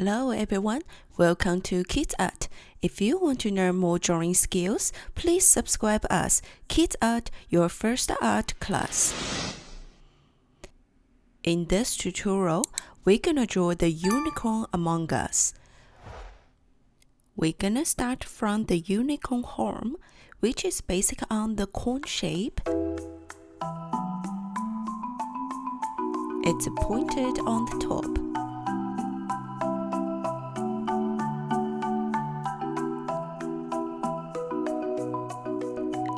Hello everyone, welcome to Kids Art. If you want to learn more drawing skills, please subscribe us, Kids Art, your first art class. In this tutorial, we're gonna draw the unicorn among us. We're gonna start from the unicorn horn, which is based on the corn shape. It's pointed on the top.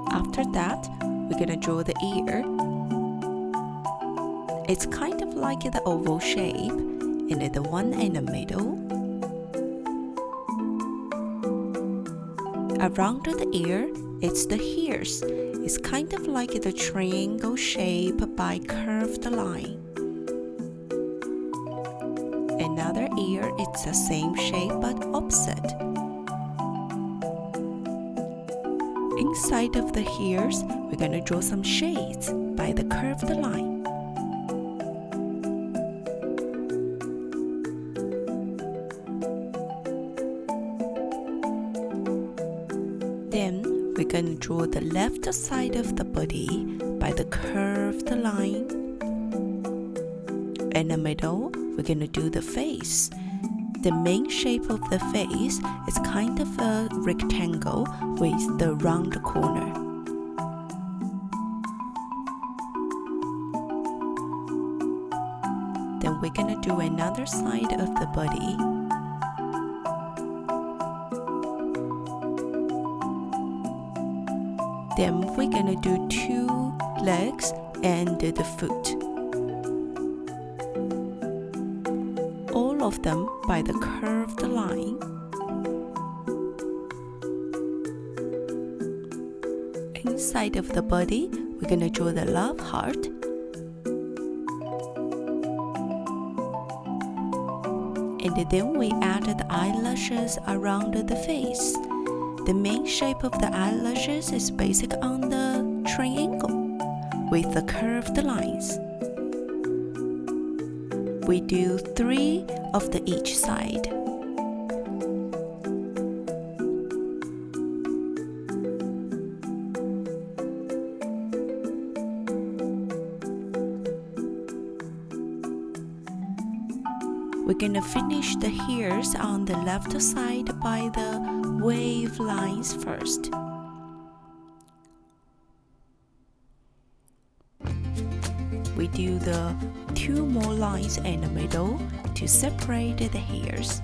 After that, we're gonna draw the ear. It's kind of like the oval shape, and the one in the middle. Around the ear, it's the hairs. It's kind of like the triangle shape by curved line. Another ear, it's the same shape but opposite. Inside of the hairs, we're going to draw some shades by the curved line. Then we're going to draw the left side of the body by the curved line. In the middle, we're going to do the face. The main shape of the face is kind of a rectangle with the round corner. Then we're gonna do another side of the body. Then we're gonna do two legs and the foot. All of them by the curved line. Inside of the body, we're gonna draw the love heart. And then we added the eyelashes around the face. The main shape of the eyelashes is based on the triangle with the curved lines. We do 3 of the each side. We're gonna finish the hairs on the left side by the wave lines first. We do the 2 more lines in the middle to separate the hairs.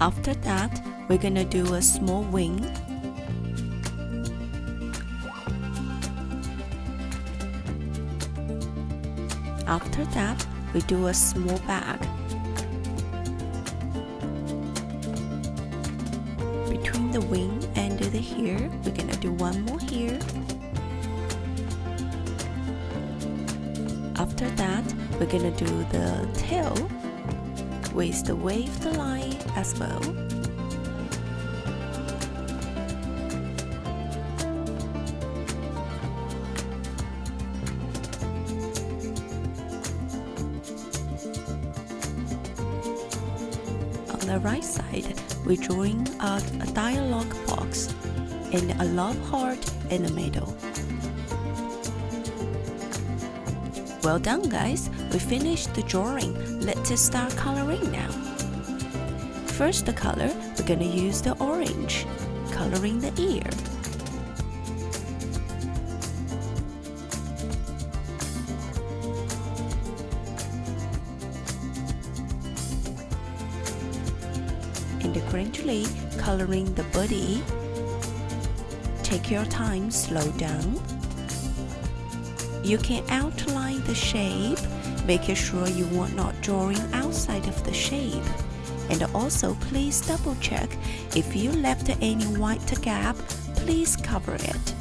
After that, we're gonna do a small wing. After that, we do a small bag. Between the wing and the hair, we're gonna do one more here. After that, we're gonna do the tail with the waved line as well. On the right side, we're drawing a dialogue box and a love heart in the middle. Well done guys, we finished the drawing. Let's start coloring now. First color, we're gonna use the orange, coloring the ear. And gradually coloring the body. Take your time, slow down. You can outline the shape, making sure you are not drawing outside of the shape. And also please double check if you left any white gap, please cover it.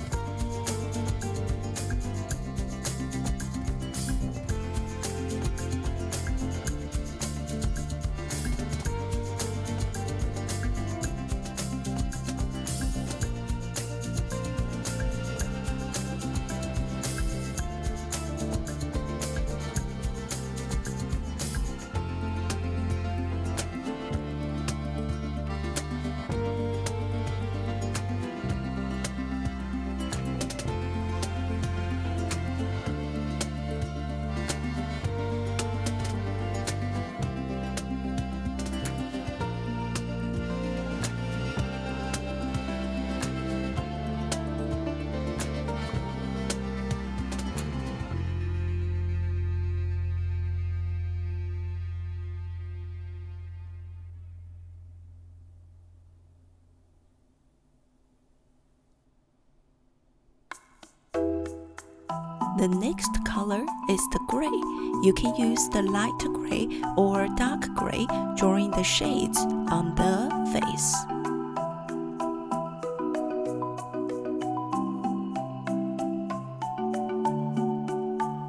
The next color is the gray. You can use the light gray or dark gray, drawing the shades on the face.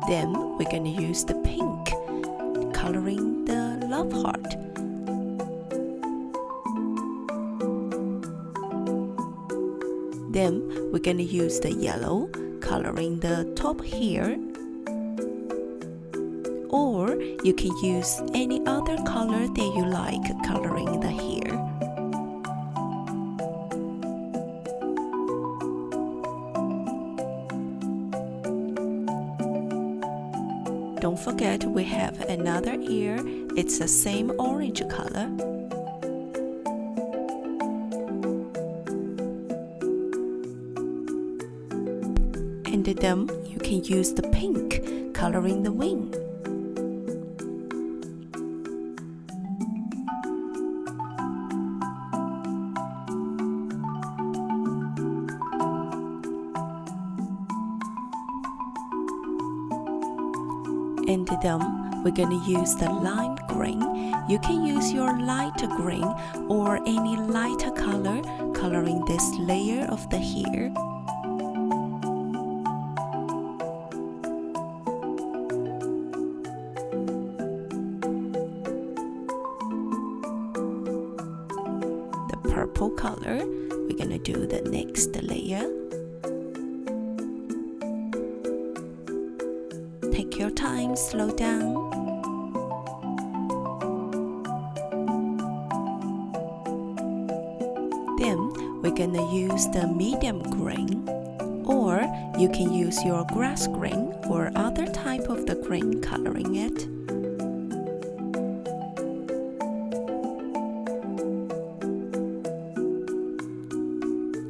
Then we're going to use the pink, coloring the love heart. Then we're going to use the yellow, coloring the top here. Or you can use any other color that you like, coloring the hair. Don't forget we have another ear. It's the same orange color. And then you can use the pink, coloring the wing. And then we're going to use the lime green. You can use your light green or any lighter color, coloring this layer of the hair. The purple color, we're going to do the next layer. Take your time, slow down. Then we're gonna use the medium green, or you can use your grass green or other type of the green, coloring it.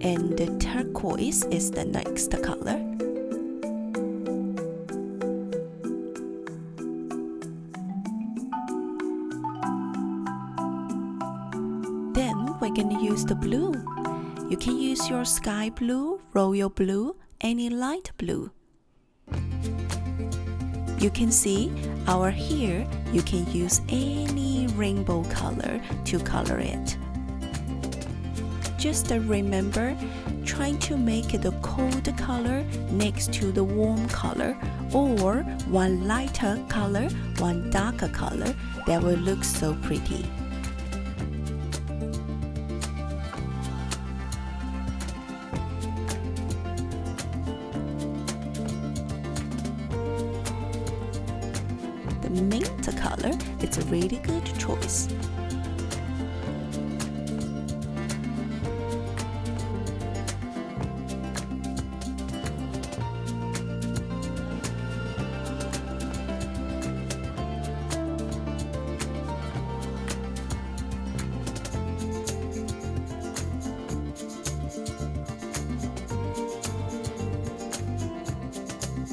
And the turquoise is the next color. Then we're going to use the blue. You can use your sky blue, royal blue, any light blue. You can see our hair, you can use any rainbow color to color it. Just remember, trying to make the cold color next to the warm color, or one lighter color, one darker color, that will look so pretty. The mint color, it's a really good choice.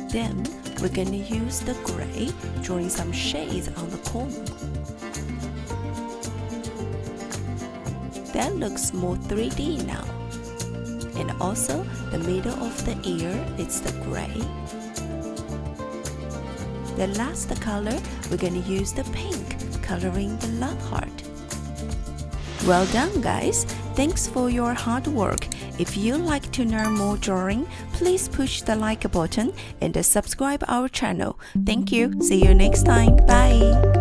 Then we're going to use the gray, drawing some shades on the comb. That looks more 3D now. And also the middle of the ear, it's the gray. The last color, we're going to use the pink, coloring the love heart. Well done, guys! Thanks for your hard work. If you like to learn more drawing, please push the like button and subscribe our channel. Thank you. See you next time. Bye.